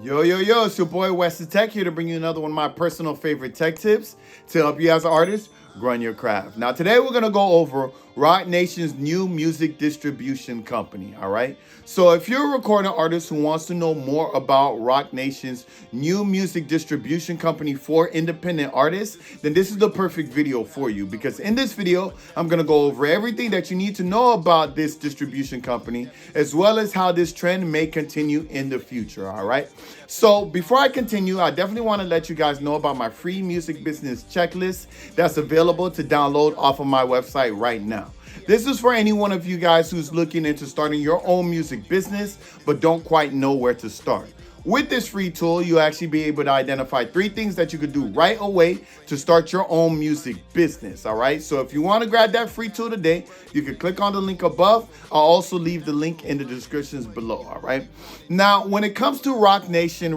Yo, it's your boy Wes the Tech here to bring you another one of my personal favorite tech tips to help you as an artist run your craft. Now, today we're going to go over Roc Nation's new music distribution company, all right? So if you're a recording artist who wants to know more about Roc Nation's new music distribution company for independent artists, then this is the perfect video for you, because in this video, I'm going to go over everything that you need to know about this distribution company, as well as how this trend may continue in the future, all right? So before I continue, I definitely want to let you guys know about my free music business checklist that's available to download off of my website right now. This is for any one of you guys who's looking into starting your own music business but don't quite know where to start. With this free tool, you'll actually be able to identify 3 things that you could do right away to start your own music business, all right? So if you want to grab that free tool today, you can click on the link above. I'll also leave the link in the descriptions below, all right? Now, when it comes to Roc Nation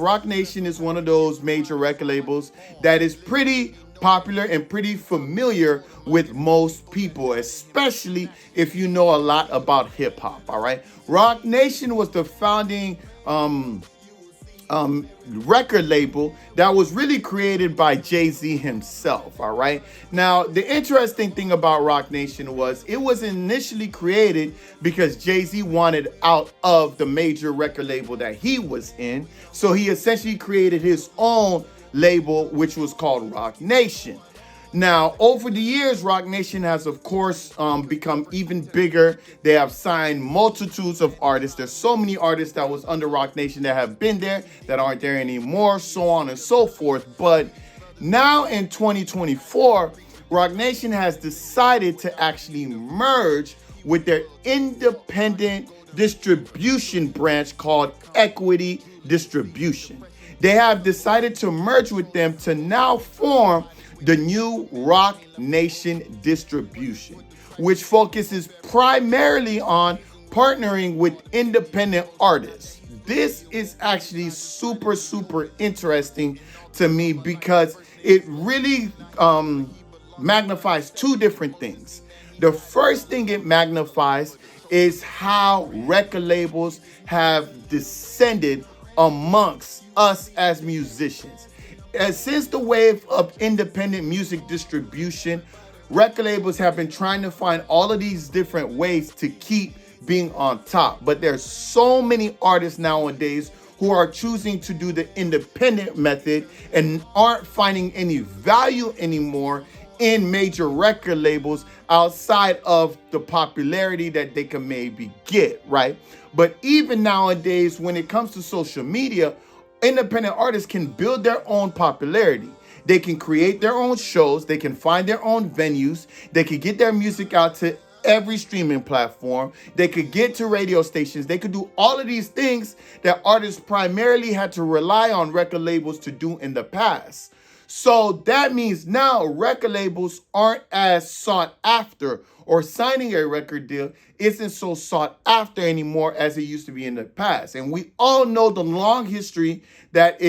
is one of those major record labels that is pretty popular and pretty familiar with most people, especially if you know a lot about hip hop, all right? Roc Nation was the founding record label that was really created by Jay-Z himself, all right? Now, the interesting thing about Roc Nation was it was initially created because Jay-Z wanted out of the major record label that he was in, so he essentially created his own label, which was called Roc Nation. Now, over the years, Roc Nation has, of course, become even bigger. They have signed multitudes of artists. There's so many artists that was under Roc Nation that have been there, that aren't there anymore, so on and so forth. But now in 2024, Roc Nation has decided to actually merge with their independent distribution branch called Equity Distribution. They have decided to merge with them to now form the new Roc Nation Distribution, which focuses primarily on partnering with independent artists. This is actually super interesting to me because it really magnifies 2 different things. The first thing it magnifies is how record labels have descended amongst us as musicians. Since the wave of independent music distribution, record labels have been trying to find all of these different ways to keep being on top. But there's so many artists nowadays who are choosing to do the independent method and aren't finding any value anymore in major record labels outside of the popularity that they can maybe get, right? But even nowadays, when it comes to social media, independent artists can build their own popularity. They can create their own shows. They can find their own venues. They can get their music out to every streaming platform. They could get to radio stations. They could do all of these things that artists primarily had to rely on record labels to do in the past. So that means now record labels aren't as sought after, or signing a record deal isn't so sought after anymore as it used to be in the past. And we all know the long history that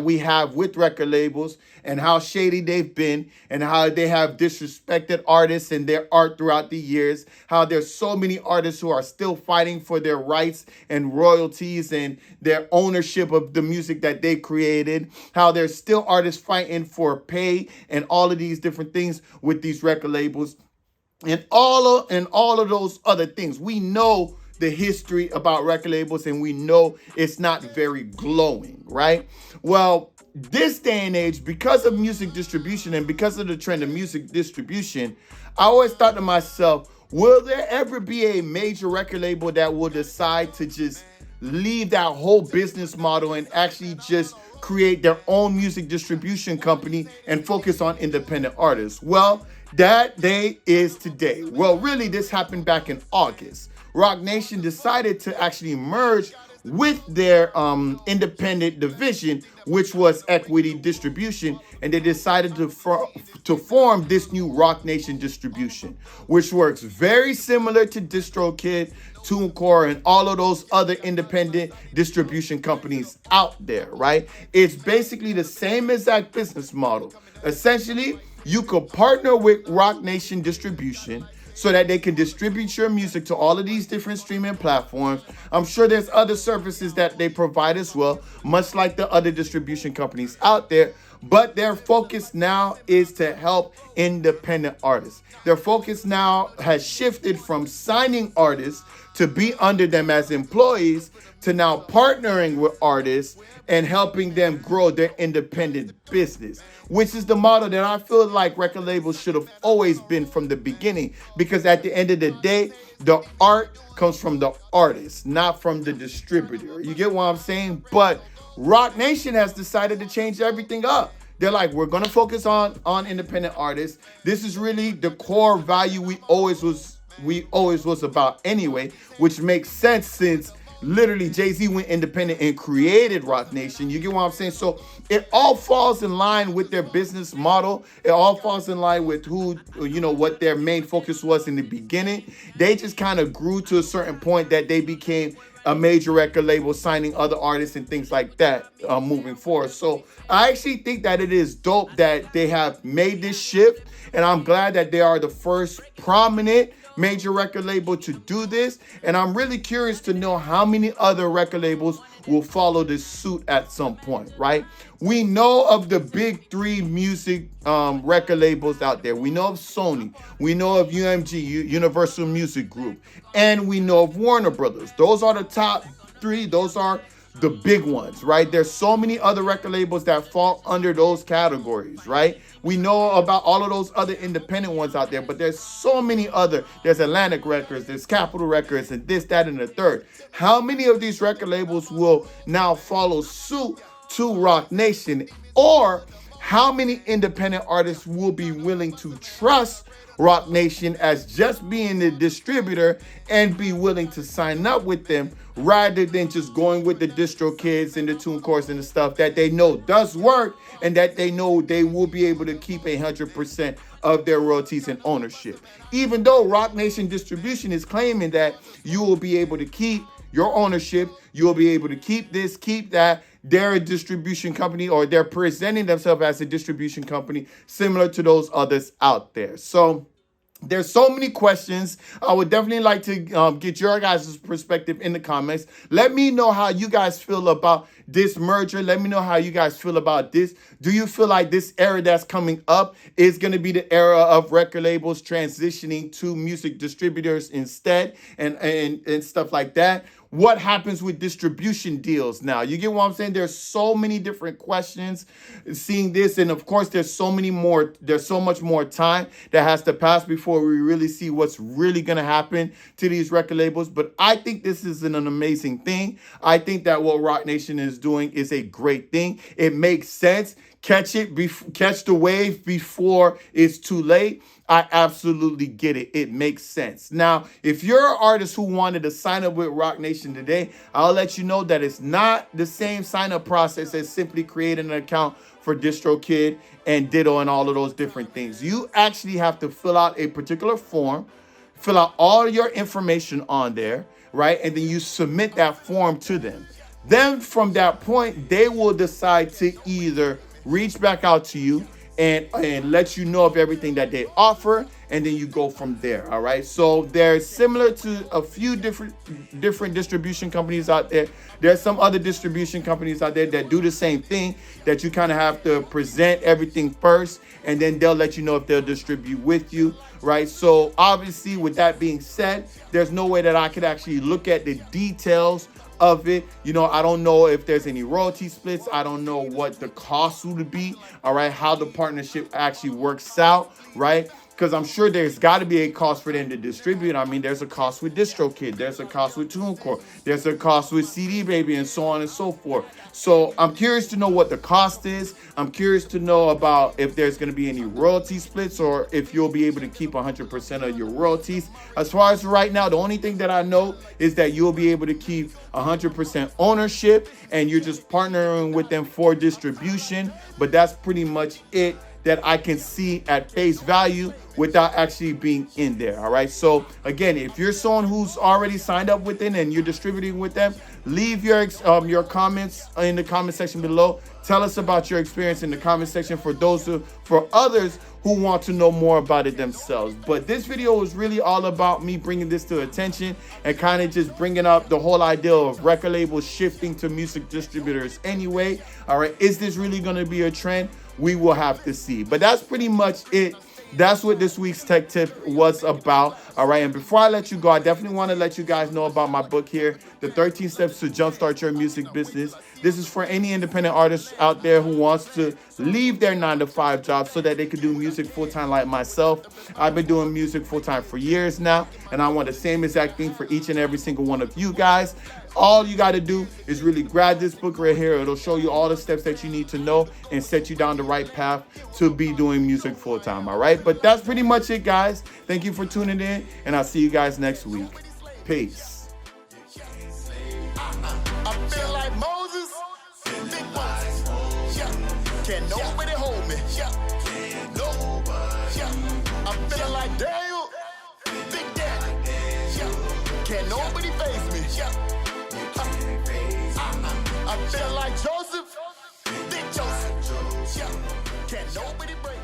we have with record labels and how shady they've been and how they have disrespected artists and their art throughout the years, how there's so many artists who are still fighting for their rights and royalties and their ownership of the music that they created, how there's still artists fighting for pay and all of these different things with these record labels. And all of those other things. We know the history about record labels, and we know it's not very glowing, right? Well, this day and age, because of music distribution and because of the trend of music distribution, I always thought to myself, will there ever be a major record label that will decide to just leave that whole business model and actually just create their own music distribution company and focus on independent artists? Well, that day is today. Well, really, this happened back in August. Roc Nation decided to actually merge with their independent division, which was Equity Distribution, and they decided to form this new Roc Nation Distribution, which works very similar to DistroKid, TuneCore, and all of those other independent distribution companies out there, right? It's basically the same exact business model. Essentially, you could partner with Roc Nation Distribution, so that they can distribute your music to all of these different streaming platforms. I'm sure there's other services that they provide as well, much like the other distribution companies out there. But their focus now is to help independent artists. Their focus now has shifted from signing artists to be under them as employees to now partnering with artists and helping them grow their independent business, which is the model that I feel like record labels should have always been from the beginning. Because at the end of the day, the art comes from the artist, not from the distributor. You get what I'm saying? But Roc Nation has decided to change everything up. They're like, we're going to focus on independent artists. This is really the core value we always was about anyway, which makes sense since literally Jay-Z went independent and created Roc Nation. You get what I'm saying? So it all falls in line with their business model. It all falls in line with what their main focus was in the beginning. They just kind of grew to a certain point that they became a major record label, signing other artists and things like that moving forward. So I actually think that it is dope that they have made this shift, and I'm glad that they are the first prominent major record label to do this. And I'm really curious to know how many other record labels will follow this suit at some point, right? We know of the big three music record labels out there. We know of Sony, we know of UMG, Universal Music Group, and we know of Warner Brothers. Those are the top three. Those are the big ones, right? There's so many other record labels that fall under those categories, right? We know about all of those other independent ones out there, but there's so many other. There's Atlantic Records, there's Capitol Records, and this, that, and the third. How many of these record labels will now follow suit to Roc Nation? Or how many independent artists will be willing to trust Roc Nation as just being the distributor and be willing to sign up with them rather than just going with the distro kids and the TuneCores and the stuff that they know does work and that they know they will be able to keep 100% of their royalties and ownership. Even though Roc Nation Distribution is claiming that you will be able to keep your ownership, you'll be able to keep this, keep that. They're a distribution company, or they're presenting themselves as a distribution company similar to those others out there. So there's so many questions. I would definitely like to get your guys' perspective in the comments. Let me know how you guys feel about this merger. Let me know how you guys feel about this. Do you feel like this era that's coming up is going to be the era of record labels transitioning to music distributors instead and stuff like that? What happens with distribution deals now? You get what I'm saying? There's so many different questions seeing this. And of course, there's so much more time that has to pass before we really see what's really going to happen to these record labels. But I think this is an amazing thing. I think that what Roc Nation is doing is a great thing. It makes sense. Catch the wave before it's too late. I absolutely get it. It makes sense. Now, if you're an artist who wanted to sign up with Roc Nation today, I'll let you know that it's not the same sign-up process as simply creating an account for DistroKid and Ditto and all of those different things. You actually have to fill out a particular form, fill out all your information on there, right? And then you submit that form to them. Then from that point, they will decide to either reach back out to you and let you know of everything that they offer, and then you go from there. All right. So they're similar to a few different distribution companies out there. There's some other distribution companies out there that do the same thing, that you kind of have to present everything first, and then they'll let you know if they'll distribute with you. Right. So obviously, with that being said, there's no way that I could actually look at the details of it. I don't know if there's any royalty splits. I don't know what the cost would be, all right, how the partnership actually works out, right? Because I'm sure there's got to be a cost for them to distribute. I mean, there's a cost with DistroKid, there's a cost with TuneCore, there's a cost with CD Baby, and so on and so forth. So I'm curious to know what the cost is. I'm curious to know about if there's going to be any royalty splits, or if you'll be able to keep 100% of your royalties. As far as right now, the only thing that I know is that you'll be able to keep 100% ownership, and you're just partnering with them for distribution. But that's pretty much it that I can see at face value without actually being in there. All right. So again, if you're someone who's already signed up with it and you're distributing with them, leave your comments in the comment section below. Tell us about your experience in the comment section for others who want to know more about it themselves. But this video was really all about me bringing this to attention and kind of just bringing up the whole idea of record labels shifting to music distributors anyway. All right, is this really going to be a trend? We will have to see. But that's pretty much it. That's what this week's tech tip was about. All right. And before I let you go, I definitely want to let you guys know about my book here, The 13 Steps to Jumpstart Your Music Business. This is for any independent artist out there who wants to leave their 9-to-5 job so that they can do music full-time like myself. I've been doing music full-time for years now, and I want the same exact thing for each and every single one of you guys. All you got to do is really grab this book right here. It'll show you all the steps that you need to know and set you down the right path to be doing music full-time. All right. But that's pretty much it, guys. Thank you for tuning in, and I'll see you guys next week. Peace. I feel like Moses, big Moses. Yeah. Can nobody hold me? Yeah. Yeah. I'm feeling like Daniel, big daddy. Yeah. Can nobody face me? Yeah. I feel like Joseph, big Joseph. Yeah. Can nobody break